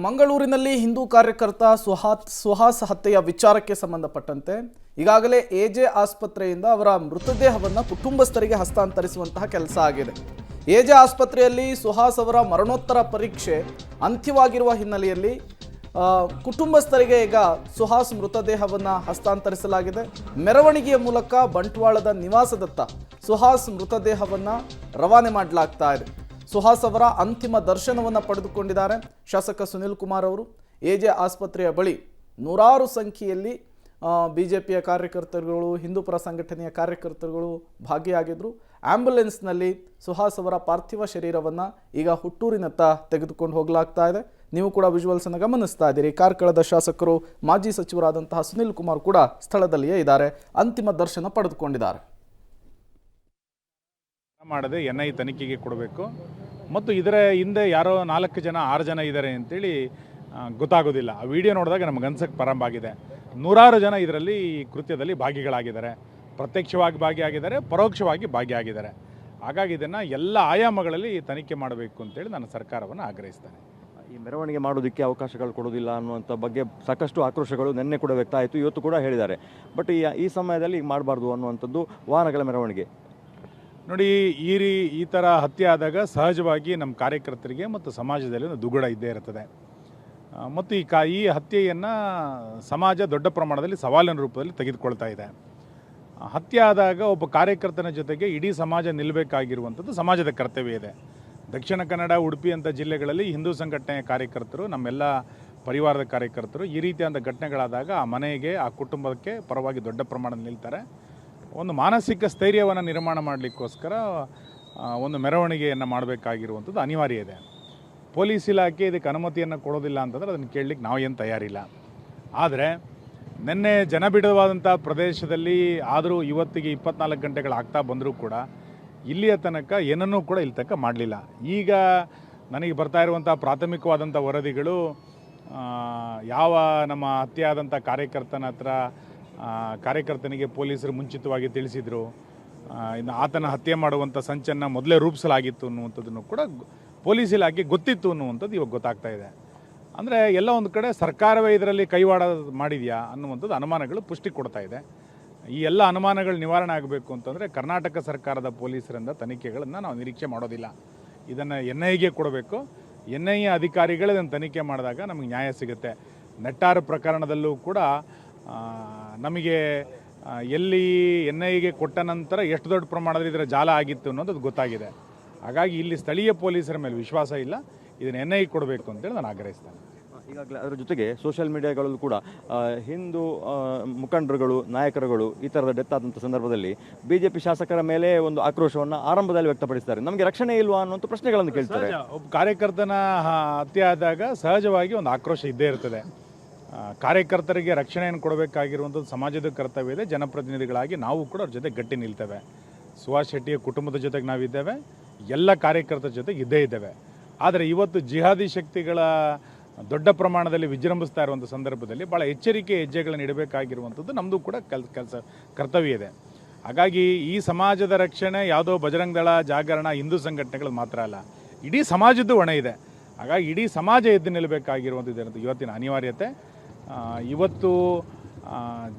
ಮಂಗಳೂರಿನಲ್ಲಿ ಹಿಂದೂ ಕಾರ್ಯಕರ್ತ ಸುಹಾಸ್ ಹತ್ಯೆಯ ವಿಚಾರಕ್ಕೆ ಸಂಬಂಧಪಟ್ಟಂತೆ ಈಗಾಗಲೇ ಎಜೆ ಆಸ್ಪತ್ರೆಯಿಂದ ಅವರ ಮೃತದೇಹವನ್ನು ಕುಟುಂಬಸ್ಥರಿಗೆ ಹಸ್ತಾಂತರಿಸುವಂತಹ ಕೆಲಸ ಆಗಿದೆ. ಎಜೆ ಆಸ್ಪತ್ರೆಯಲ್ಲಿ ಸುಹಾಸ್ ಅವರ ಮರಣೋತ್ತರ ಪರೀಕ್ಷೆ ಅಂತ್ಯವಾಗಿರುವ ಹಿನ್ನೆಲೆಯಲ್ಲಿ ಕುಟುಂಬಸ್ಥರಿಗೆ ಈಗ ಸುಹಾಸ್ ಮೃತದೇಹವನ್ನು ಹಸ್ತಾಂತರಿಸಲಾಗಿದೆ. ಮೆರವಣಿಗೆಯ ಮೂಲಕ ಬಂಟ್ವಾಳದ ನಿವಾಸದತ್ತ ಸುಹಾಸ್ ಮೃತದೇಹವನ್ನು ರವಾನೆ ಮಾಡಲಾಗ್ತಾ ಇದೆ. ಸುಹಾಸ್ ಅವರ ಅಂತಿಮ ದರ್ಶನವನ್ನು ಪಡೆದುಕೊಂಡಿದ್ದಾರೆ ಶಾಸಕ ಸುನಿಲ್ ಕುಮಾರ್ ಅವರು. ಎಜೆ ಆಸ್ಪತ್ರೆಯ ಬಳಿ ನೂರಾರು ಸಂಖ್ಯೆಯಲ್ಲಿ ಬಿಜೆಪಿಯ ಕಾರ್ಯಕರ್ತರುಗಳು, ಹಿಂದೂಪರ ಸಂಘಟನೆಯ ಕಾರ್ಯಕರ್ತರುಗಳು ಭಾಗಿಯಾಗಿದ್ದರು. ಆಂಬ್ಯುಲೆನ್ಸ್ನಲ್ಲಿ ಸುಹಾಸ್ ಅವರ ಪಾರ್ಥಿವ ಶರೀರವನ್ನು ಈಗ ಹುಟ್ಟೂರಿನತ್ತ ತೆಗೆದುಕೊಂಡು ಹೋಗಲಾಗ್ತಾ ಇದೆ. ನೀವು ಕೂಡ ವಿಜುವಲ್ಸನ್ನು ಗಮನಿಸ್ತಾ ಇದ್ದೀರಿ. ಕಾರ್ಕಳದ ಶಾಸಕರು, ಮಾಜಿ ಸಚಿವರಾದಂತಹ ಸುನಿಲ್ ಕುಮಾರ್ ಕೂಡ ಸ್ಥಳದಲ್ಲಿಯೇ ಇದ್ದಾರೆ. ಅಂತಿಮ ದರ್ಶನ ಪಡೆದುಕೊಂಡಿದ್ದಾರೆ. ಮಾಡದೆ NIA ತನಿಖೆಗೆ ಕೊಡಬೇಕು ಮತ್ತು ಇದರ ಹಿಂದೆ ಯಾರೋ 4 ಜನ 6 ಜನ ಇದ್ದಾರೆ ಅಂತೇಳಿ ಗೊತ್ತಾಗೋದಿಲ್ಲ. ಆ ವಿಡಿಯೋ ನೋಡಿದಾಗ ನಮಗೆ ಅನ್ಸಕ್ಕೆ ಪ್ರಾರಂಭ ಆಗಿದೆ. ನೂರಾರು ಜನ ಇದರಲ್ಲಿ ಕೃತ್ಯದಲ್ಲಿ ಭಾಗಿಗಳಾಗಿದ್ದಾರೆ. ಪ್ರತ್ಯಕ್ಷವಾಗಿ ಭಾಗಿಯಾಗಿದ್ದಾರೆ, ಪರೋಕ್ಷವಾಗಿ ಭಾಗಿಯಾಗಿದ್ದಾರೆ. ಹಾಗಾಗಿ ಇದನ್ನು ಎಲ್ಲ ಆಯಾಮಗಳಲ್ಲಿ ತನಿಖೆ ಮಾಡಬೇಕು ಅಂತೇಳಿ ನಾನು ಸರ್ಕಾರವನ್ನು ಆಗ್ರಹಿಸ್ತೇನೆ. ಈ ಮೆರವಣಿಗೆ ಮಾಡೋದಕ್ಕೆ ಅವಕಾಶಗಳು ಕೊಡೋದಿಲ್ಲ ಅನ್ನುವಂಥ ಬಗ್ಗೆ ಸಾಕಷ್ಟು ಆಕ್ರೋಶಗಳು ನಿನ್ನೆ ಕೂಡ ವ್ಯಕ್ತ ಆಯಿತು, ಇವತ್ತು ಕೂಡ ಹೇಳಿದ್ದಾರೆ. ಬಟ್ ಈ ಸಮಯದಲ್ಲಿ ಈಗ ಮಾಡಬಾರ್ದು ಅನ್ನುವಂಥದ್ದು ವಾಹನಗಳ ಮೆರವಣಿಗೆ ನೋಡಿ, ಈ ಥರ ಹತ್ಯೆ ಆದಾಗ ಸಹಜವಾಗಿ ನಮ್ಮ ಕಾರ್ಯಕರ್ತರಿಗೆ ಮತ್ತು ಸಮಾಜದಲ್ಲಿ ಒಂದು ದುಗುಡ ಇದ್ದೇ ಇರ್ತದೆ. ಮತ್ತು ಈ ಹತ್ಯೆಯನ್ನು ಸಮಾಜ ದೊಡ್ಡ ಪ್ರಮಾಣದಲ್ಲಿ ಸವಾಲಿನ ರೂಪದಲ್ಲಿ ತೆಗೆದುಕೊಳ್ತಾ ಇದೆ. ಹತ್ಯೆ ಆದಾಗ ಒಬ್ಬ ಕಾರ್ಯಕರ್ತನ ಜೊತೆಗೆ ಇಡೀ ಸಮಾಜ ನಿಲ್ಲಬೇಕಾಗಿರುವಂಥದ್ದು ಸಮಾಜದ ಕರ್ತವ್ಯ ಇದೆ. ದಕ್ಷಿಣ ಕನ್ನಡ, ಉಡುಪಿ ಅಂಥ ಜಿಲ್ಲೆಗಳಲ್ಲಿ ಹಿಂದೂ ಸಂಘಟನೆಯ ಕಾರ್ಯಕರ್ತರು, ನಮ್ಮೆಲ್ಲ ಪರಿವಾರದ ಕಾರ್ಯಕರ್ತರು ಈ ರೀತಿಯಾದ ಘಟನೆಗಳಾದಾಗ ಆ ಮನೆಗೆ, ಆ ಕುಟುಂಬಕ್ಕೆ ಪರವಾಗಿ ದೊಡ್ಡ ಪ್ರಮಾಣದಲ್ಲಿ ನಿಲ್ತಾರೆ. ಒಂದು ಮಾನಸಿಕ ಸ್ಥೈರ್ಯವನ್ನು ನಿರ್ಮಾಣ ಮಾಡಲಿಕ್ಕೋಸ್ಕರ ಒಂದು ಮೆರವಣಿಗೆಯನ್ನು ಮಾಡಬೇಕಾಗಿರುವಂಥದ್ದು ಅನಿವಾರ್ಯ ಇದೆ. ಪೊಲೀಸ್ ಇಲಾಖೆ ಇದಕ್ಕೆ ಅನುಮತಿಯನ್ನು ಕೊಡೋದಿಲ್ಲ ಅಂತಂದರೆ ಅದನ್ನು ಕೇಳಲಿಕ್ಕೆ ನಾವು ಏನು ತಯಾರಿಲ್ಲ. ಆದರೆ ನಿನ್ನೆ ಜನಬಿಡವಾದಂಥ ಪ್ರದೇಶದಲ್ಲಿ ಆದರೂ ಇವತ್ತಿಗೆ 24 ಗಂಟೆಗಳಾಗ್ತಾ ಬಂದರೂ ಕೂಡ ಇಲ್ಲಿಯ ತನಕ ಏನನ್ನೂ ಕೂಡ ಇಲ್ಲಿ ತನಕ ಮಾಡಲಿಲ್ಲ. ಈಗ ನನಗೆ ಬರ್ತಾ ಇರುವಂಥ ಪ್ರಾಥಮಿಕವಾದಂಥ ವರದಿಗಳು ಯಾವ ನಮ್ಮ ಹತ್ಯೆ ಆದಂಥ ಕಾರ್ಯಕರ್ತನಿಗೆ ಪೊಲೀಸರು ಮುಂಚಿತವಾಗಿ ತಿಳಿಸಿದರು, ಇನ್ನು ಆತನ ಹತ್ಯೆ ಮಾಡುವಂಥ ಸಂಚನ್ನು ಮೊದಲೇ ರೂಪಿಸಲಾಗಿತ್ತು ಅನ್ನುವಂಥದ್ದನ್ನು ಕೂಡ ಪೊಲೀಸ್ ಇಲಾಖೆ ಗೊತ್ತಿತ್ತು ಅನ್ನುವಂಥದ್ದು ಇವಾಗ ಗೊತ್ತಾಗ್ತಾ ಇದೆ. ಅಂದರೆ ಎಲ್ಲ ಒಂದು ಕಡೆ ಸರ್ಕಾರವೇ ಇದರಲ್ಲಿ ಕೈವಾಡ ಮಾಡಿದೆಯಾ ಅನ್ನುವಂಥದ್ದು ಅನುಮಾನಗಳು ಪುಷ್ಟಿ ಕೊಡ್ತಾ ಇದೆ. ಈ ಎಲ್ಲ ಅನುಮಾನಗಳು ನಿವಾರಣೆ ಆಗಬೇಕು ಅಂತಂದರೆ ಕರ್ನಾಟಕ ಸರ್ಕಾರದ ಪೊಲೀಸರಿಂದ ತನಿಖೆಗಳನ್ನು ನಾವು ನಿರೀಕ್ಷೆ ಮಾಡೋದಿಲ್ಲ. ಇದನ್ನು NIAಗೆ ಕೊಡಬೇಕು. NIA ಅಧಿಕಾರಿಗಳು ಇದನ್ನು ತನಿಖೆ ಮಾಡಿದಾಗ ನಮಗೆ ನ್ಯಾಯ ಸಿಗುತ್ತೆ. ನೆಟ್ಟಾರು ಪ್ರಕರಣದಲ್ಲೂ ಕೂಡ ನಮಗೆ ಎಲ್ಲಿ NIAಗೆ ಕೊಟ್ಟ ನಂತರ ಎಷ್ಟು ದೊಡ್ಡ ಪ್ರಮಾಣದಲ್ಲಿ ಇದರ ಜಾಲ ಆಗಿತ್ತು ಅನ್ನೋದು ಗೊತ್ತಾಗಿದೆ. ಹಾಗಾಗಿ ಇಲ್ಲಿ ಸ್ಥಳೀಯ ಪೊಲೀಸರ ಮೇಲೆ ವಿಶ್ವಾಸ ಇಲ್ಲ. ಇದನ್ನು NIAಗೆ ಕೊಡಬೇಕು ಅಂತೇಳಿ ನಾನು ಆಗ್ರಹಿಸ್ತೇನೆ. ಈಗಾಗಲೇ ಅದರ ಜೊತೆಗೆ ಸೋಷಿಯಲ್ ಮೀಡಿಯಾಗಳಲ್ಲೂ ಕೂಡ ಹಿಂದೂ ಮುಖಂಡರುಗಳು, ನಾಯಕರುಗಳು ಈ ಥರದ ಡೆತ್ ಆದಂಥ ಸಂದರ್ಭದಲ್ಲಿ BJP ಶಾಸಕರ ಮೇಲೆ ಒಂದು ಆಕ್ರೋಶವನ್ನು ಆರಂಭದಲ್ಲಿ ವ್ಯಕ್ತಪಡಿಸ್ತಾರೆ. ನಮಗೆ ರಕ್ಷಣೆ ಇಲ್ವಾ ಅನ್ನುವಂಥ ಪ್ರಶ್ನೆಗಳನ್ನು ಕೇಳ್ತಾರೆ. ಒಬ್ಬ ಕಾರ್ಯಕರ್ತನ ಹತ್ಯೆ ಆದಾಗ ಸಹಜವಾಗಿ ಒಂದು ಆಕ್ರೋಶ ಇದ್ದೇ ಇರ್ತದೆ. ಕಾರ್ಯಕರ್ತರಿಗೆ ರಕ್ಷಣೆಯನ್ನು ಕೊಡಬೇಕಾಗಿರುವಂಥದ್ದು ಸಮಾಜದ ಕರ್ತವ್ಯ ಇದೆ. ಜನಪ್ರತಿನಿಧಿಗಳಾಗಿ ನಾವು ಕೂಡ ಅವ್ರ ಜೊತೆ ಗಟ್ಟಿ ನಿಲ್ತೇವೆ. ಸುಹಾಸ್ ಶೆಟ್ಟಿಯ ಕುಟುಂಬದ ಜೊತೆಗೆ ನಾವಿದ್ದೇವೆ, ಎಲ್ಲ ಕಾರ್ಯಕರ್ತರ ಜೊತೆಗೆ ಇದ್ದೇ ಇದ್ದೇವೆ. ಆದರೆ ಇವತ್ತು ಜಿಹಾದಿ ಶಕ್ತಿಗಳ ದೊಡ್ಡ ಪ್ರಮಾಣದಲ್ಲಿ ವಿಜೃಂಭಿಸ್ತಾ ಇರುವಂಥ ಸಂದರ್ಭದಲ್ಲಿ ಭಾಳ ಎಚ್ಚರಿಕೆ ಹೆಜ್ಜೆಗಳನ್ನು ಇಡಬೇಕಾಗಿರುವಂಥದ್ದು ನಮ್ಮದು ಕೂಡ ಕರ್ತವ್ಯ ಇದೆ. ಹಾಗಾಗಿ ಈ ಸಮಾಜದ ರಕ್ಷಣೆ ಯಾವುದೋ ಬಜರಂಗ ದಳ, ಜಾಗರಣ, ಹಿಂದೂ ಸಂಘಟನೆಗಳು ಮಾತ್ರ ಅಲ್ಲ, ಇಡೀ ಸಮಾಜದ್ದು ಹೊಣೆ ಇದೆ. ಹಾಗಾಗಿ ಇಡೀ ಸಮಾಜ ಎದ್ದು ನಿಲ್ಲಬೇಕಾಗಿರುವಂಥದ್ದು ಇವತ್ತಿನ ಅನಿವಾರ್ಯತೆ. ಇವತ್ತು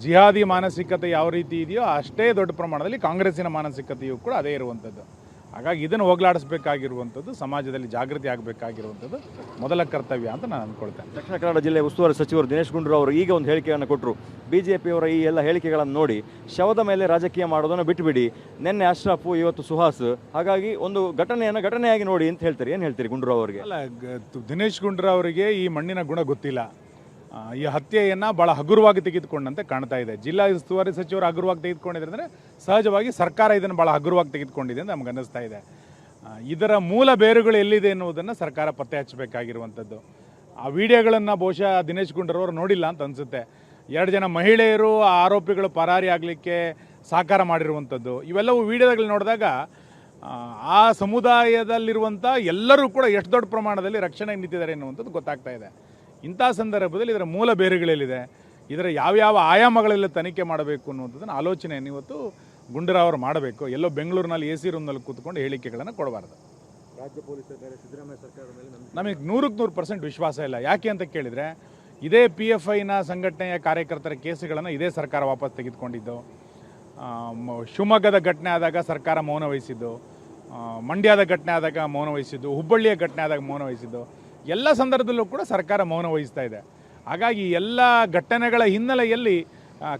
ಜಿಹಾದಿ ಮಾನಸಿಕತೆ ಯಾವ ರೀತಿ ಇದೆಯೋ ಅಷ್ಟೇ ದೊಡ್ಡ ಪ್ರಮಾಣದಲ್ಲಿ ಕಾಂಗ್ರೆಸ್ಸಿನ ಮಾನಸಿಕತೆಯೂ ಕೂಡ ಅದೇ ಇರುವಂಥದ್ದು. ಹಾಗಾಗಿ ಇದನ್ನು ಹೋಗಲಾಡಿಸಬೇಕಾಗಿರುವಂಥದ್ದು, ಸಮಾಜದಲ್ಲಿ ಜಾಗೃತಿ ಆಗಬೇಕಾಗಿರುವಂಥದ್ದು ಮೊದಲ ಕರ್ತವ್ಯ ಅಂತ ನಾನು ಅಂದ್ಕೊಳ್ತೇನೆ. ದಕ್ಷಿಣ ಕನ್ನಡ ಜಿಲ್ಲೆ ಉಸ್ತುವಾರಿ ಸಚಿವರು ದಿನೇಶ್ ಗುಂಡೂರಾವ್ ಅವರು ಈಗ ಒಂದು ಹೇಳಿಕೆಯನ್ನು ಕೊಟ್ಟರು. BJPಯವರ ಈ ಎಲ್ಲ ಹೇಳಿಕೆಗಳನ್ನು ನೋಡಿ ಶವದ ಮೇಲೆ ರಾಜಕೀಯ ಮಾಡೋದನ್ನು ಬಿಟ್ಟುಬಿಡಿ. ನಿನ್ನೆ ಅಶ್ರಫ್, ಇವತ್ತು ಸುಹಾಸ್, ಹಾಗಾಗಿ ಒಂದು ಘಟನೆಯಾಗಿ ನೋಡಿ ಅಂತ ಹೇಳ್ತಾರೆ. ಏನು ಹೇಳ್ತೀರಿ ಗುಂಡೂರಾವ್ ಅವರಿಗೆ? ಅಲ್ಲ, ದಿನೇಶ್ ಗುಂಡೂರಾವ್ ಅವರಿಗೆ ಈ ಮಣ್ಣಿನ ಗುಣ ಗೊತ್ತಿಲ್ಲ. ಈ ಹತ್ಯೆಯನ್ನು ಭಾಳ ಹಗುರವಾಗಿ ತೆಗೆದುಕೊಂಡಂತೆ ಕಾಣ್ತಾ ಇದೆ. ಜಿಲ್ಲಾ ಉಸ್ತುವಾರಿ ಸಚಿವರು ಹಗುರವಾಗಿ ತೆಗೆದುಕೊಂಡಿದ್ದಾರೆ ಅಂದರೆ ಸಹಜವಾಗಿ ಸರ್ಕಾರ ಇದನ್ನು ಭಾಳ ಹಗುರವಾಗಿ ತೆಗೆದುಕೊಂಡಿದೆ ಅಂತ ನಮ್ಗೆ ಅನ್ನಿಸ್ತಾ ಇದೆ. ಇದರ ಮೂಲ ಬೇರುಗಳು ಎಲ್ಲಿದೆ ಎನ್ನುವುದನ್ನು ಸರ್ಕಾರ ಪತ್ತೆ ಹಚ್ಚಬೇಕಾಗಿರುವಂಥದ್ದು. ಆ ವಿಡಿಯೋಗಳನ್ನು ಬಹುಶಃ ದಿನೇಶ್ ಗುಂಡೂರಾವ್ ನೋಡಿಲ್ಲ ಅಂತ ಅನಿಸುತ್ತೆ. 2 ಜನ ಮಹಿಳೆಯರು ಆ ಆರೋಪಿಗಳು ಪರಾರಿ ಆಗಲಿಕ್ಕೆ ಸಹಕಾರ ಮಾಡಿರುವಂಥದ್ದು, ಇವೆಲ್ಲವೂ ವಿಡಿಯೋದಲ್ಲಿ ನೋಡಿದಾಗ ಆ ಸಮುದಾಯದಲ್ಲಿರುವಂಥ ಎಲ್ಲರೂ ಕೂಡ ಎಷ್ಟು ದೊಡ್ಡ ಪ್ರಮಾಣದಲ್ಲಿ ರಕ್ಷಣೆ ನಿಂತಿದ್ದಾರೆ ಎನ್ನುವಂಥದ್ದು ಗೊತ್ತಾಗ್ತಾ ಇದೆ. ಇಂಥ ಸಂದರ್ಭದಲ್ಲಿ ಇದರ ಮೂಲ ಬೇರುಗಳೇನಿದೆ, ಇದರ ಯಾವ್ಯಾವ ಆಯಾಮಗಳಲ್ಲಿ ತನಿಖೆ ಮಾಡಬೇಕು ಅನ್ನುವಂಥದ್ದನ್ನು ಆಲೋಚನೆಯನ್ನು ಇವತ್ತು ಗುಂಡೂರಾವ್ ಅವರು ಮಾಡಬೇಕು. ಎಲ್ಲೋ ಬೆಂಗಳೂರಿನಲ್ಲಿ AC ರೂಮ್ನಲ್ಲಿ ಕೂತ್ಕೊಂಡು ಹೇಳಿಕೆಗಳನ್ನು ಕೊಡಬಾರ್ದು. ರಾಜ್ಯ ಪೊಲೀಸರ ಮೇಲೆ, ಸಿದ್ದರಾಮಯ್ಯ ಸರ್ಕಾರದ ಮೇಲೆ ನಮಗೆ 100% ವಿಶ್ವಾಸ ಇಲ್ಲ. ಯಾಕೆ ಅಂತ ಕೇಳಿದರೆ, ಇದೇ PFIನ ಸಂಘಟನೆಯ ಕಾರ್ಯಕರ್ತರ ಕೇಸುಗಳನ್ನು ಇದೇ ಸರ್ಕಾರ ವಾಪಸ್ ತೆಗೆದುಕೊಂಡಿದ್ದು. ಶಿವಮೊಗ್ಗದ ಘಟನೆ ಆದಾಗ ಸರ್ಕಾರ ಮೌನ ವಹಿಸಿದ್ದು, ಮಂಡ್ಯದ ಘಟನೆ ಆದಾಗ ಮೌನ ವಹಿಸಿದ್ದು, ಹುಬ್ಬಳ್ಳಿಯ ಘಟನೆ ಆದಾಗ ಮೌನ ವಹಿಸಿದ್ದು, ಎಲ್ಲ ಸಂದರ್ಭದಲ್ಲೂ ಕೂಡ ಸರ್ಕಾರ ಮೌನ ವಹಿಸ್ತಾ ಇದೆ. ಹಾಗಾಗಿ ಎಲ್ಲ ಘಟನೆಗಳ ಹಿನ್ನೆಲೆಯಲ್ಲಿ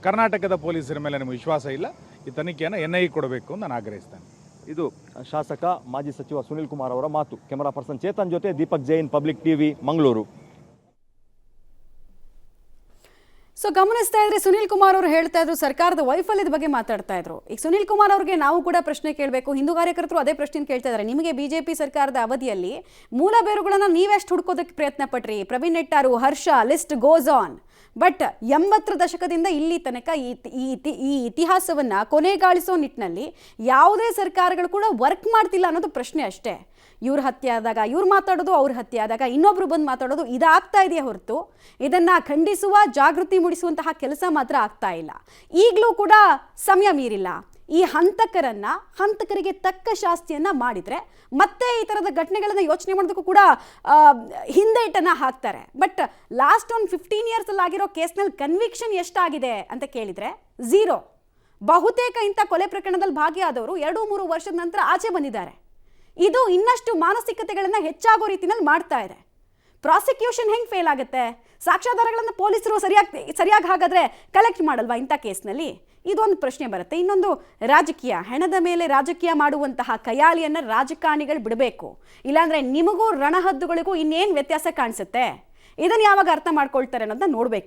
ಕರ್ನಾಟಕದ ಪೊಲೀಸರ ಮೇಲೆ ನಮಗೆ ವಿಶ್ವಾಸ ಇಲ್ಲ. ಈ ತನಿಖೆಯನ್ನು NIA ಕೊಡಬೇಕು ಅಂತ ನಾನು ಆಗ್ರಹಿಸ್ತೇನೆ. ಇದು ಶಾಸಕ ಮಾಜಿ ಸಚಿವ ಸುನಿಲ್ ಕುಮಾರ್ ಅವರ ಮಾತು. ಕ್ಯಾಮರಾ ಪರ್ಸನ್ ಚೇತನ್ ಜೊತೆ Deepak Jain, public TV, Mangaluru. So ಗಮನಿಸ್ತಾ ಇದ್ರೆ ಸುನಿಲ್ ಕುಮಾರ್ ಅವರು ಹೇಳ್ತಾ ಇದ್ರು ಸರ್ಕಾರದ ವೈಫಲ್ಯದ ಬಗ್ಗೆ ಮಾತಾಡ್ತಾ ಇದ್ರು. ಈಗ ಸುನಿಲ್ ಕುಮಾರ್ ಅವ್ರಿಗೆ ನಾವು ಕೂಡ ಪ್ರಶ್ನೆ ಕೇಳಬೇಕು. ಹಿಂದೂ ಕಾರ್ಯಕರ್ತರು ಅದೇ ಪ್ರಶ್ನೆ ಕೇಳ್ತಾ ಇದ್ದಾರೆ. ನಿಮಗೆ ಬಿಜೆಪಿ ಸರ್ಕಾರದ ಅವಧಿಯಲ್ಲಿ ಮೂಲ ಬೇರುಗಳನ್ನು ನೀವೆಷ್ಟು ಹುಡ್ಕೋದಕ್ಕೆ ಪ್ರಯತ್ನ ಪಟ್ರಿ? ಪ್ರವೀಣ್ ನೆಟ್ಟಾರು, ಹರ್ಷ, ಲಿಸ್ಟ್ ಗೋಸ್ ಆನ್. ಬಟ್ 80ರ ದಶಕದಿಂದ ಇಲ್ಲಿ ತನಕ ಈ ಇತಿಹಾಸವನ್ನು ಕೊನೆಗಾಣಿಸೋ ನಿಟ್ಟಿನಲ್ಲಿ ಯಾವುದೇ ಸರ್ಕಾರಗಳು ಕೂಡ ವರ್ಕ್ ಮಾಡ್ತಿಲ್ಲ ಅನ್ನೋದು ಪ್ರಶ್ನೆ ಅಷ್ಟೇ. ಇವ್ರ ಹತ್ಯೆ ಆದಾಗ ಇವ್ರು ಮಾತಾಡೋದು, ಅವ್ರ ಹತ್ಯೆ ಆದಾಗ ಇನ್ನೊಬ್ರು ಬಂದು ಮಾತಾಡೋದು, ಇದಾಗ್ತಾ ಇದೆಯೇ ಹೊರತು ಇದನ್ನು ಖಂಡಿಸುವ, ಜಾಗೃತಿ ಮೂಡಿಸುವಂತಹ ಕೆಲಸ ಮಾತ್ರ ಆಗ್ತಾ ಇಲ್ಲ. ಈಗಲೂ ಕೂಡ ಸಮಯ ಮೀರಿಲ್ಲ. ಈ ಹಂತಕರಿಗೆ ತಕ್ಕ ಶಾಸ್ತಿಯನ್ನು ಮಾಡಿದರೆ ಮತ್ತೆ ಈ ಥರದ ಘಟನೆಗಳನ್ನು ಯೋಚನೆ ಮಾಡೋದಕ್ಕೂ ಕೂಡ ಹಿಂದೇಟನ್ನು ಹಾಕ್ತಾರೆ. ಬಟ್ ಲಾಸ್ಟ್ ಒಂದು 15 ಇಯರ್ಸಲ್ಲಿ ಆಗಿರೋ ಕೇಸ್ನಲ್ಲಿ ಕನ್ವಿಕ್ಷನ್ ಎಷ್ಟಾಗಿದೆ ಅಂತ ಕೇಳಿದರೆ 0. ಬಹುತೇಕ ಇಂಥ ಕೊಲೆ ಪ್ರಕರಣದಲ್ಲಿ ಭಾಗಿಯಾದವರು 2-3 ವರ್ಷದ ನಂತರ ಆಚೆ ಬಂದಿದ್ದಾರೆ. ಇದು ಇನ್ನಷ್ಟು ಮಾನಸಿಕತೆಗಳನ್ನು ಹೆಚ್ಚಾಗೋ ರೀತಿಯಲ್ಲಿ ಮಾಡ್ತಾ ಇದೆ. ಪ್ರಾಸಿಕ್ಯೂಷನ್ ಹೆಂಗೆ ಫೇಲ್ ಆಗುತ್ತೆ? ಸಾಕ್ಷ್ಯಾಧಾರಗಳನ್ನು ಪೊಲೀಸರು ಸರಿಯಾಗಿ ಹಾಗಾದರೆ ಕಲೆಕ್ಟ್ ಮಾಡಲ್ವಾ ಇಂಥ ಕೇಸ್ನಲ್ಲಿ? ಇದೊಂದು ಪ್ರಶ್ನೆ ಬರುತ್ತೆ. ಇನ್ನೊಂದು ರಾಜಕೀಯ, ಹೆಣದ ಮೇಲೆ ರಾಜಕೀಯ ಮಾಡುವಂತಹ ಕಯಾಲಿಯನ್ನು ರಾಜಕಾರಣಿಗಳು ಬಿಡಬೇಕು. ಇಲ್ಲಾಂದರೆ ನಿಮಗೂ ರಣಹದ್ದುಗಳಿಗೂ ಇನ್ನೇನು ವ್ಯತ್ಯಾಸ ಕಾಣಿಸುತ್ತೆ? ಇದನ್ನು ಯಾವಾಗ ಅರ್ಥ ಮಾಡ್ಕೊಳ್ತಾರೆ ಅನ್ನೋದನ್ನ ನೋಡ್ಬೇಕು ನಾವು.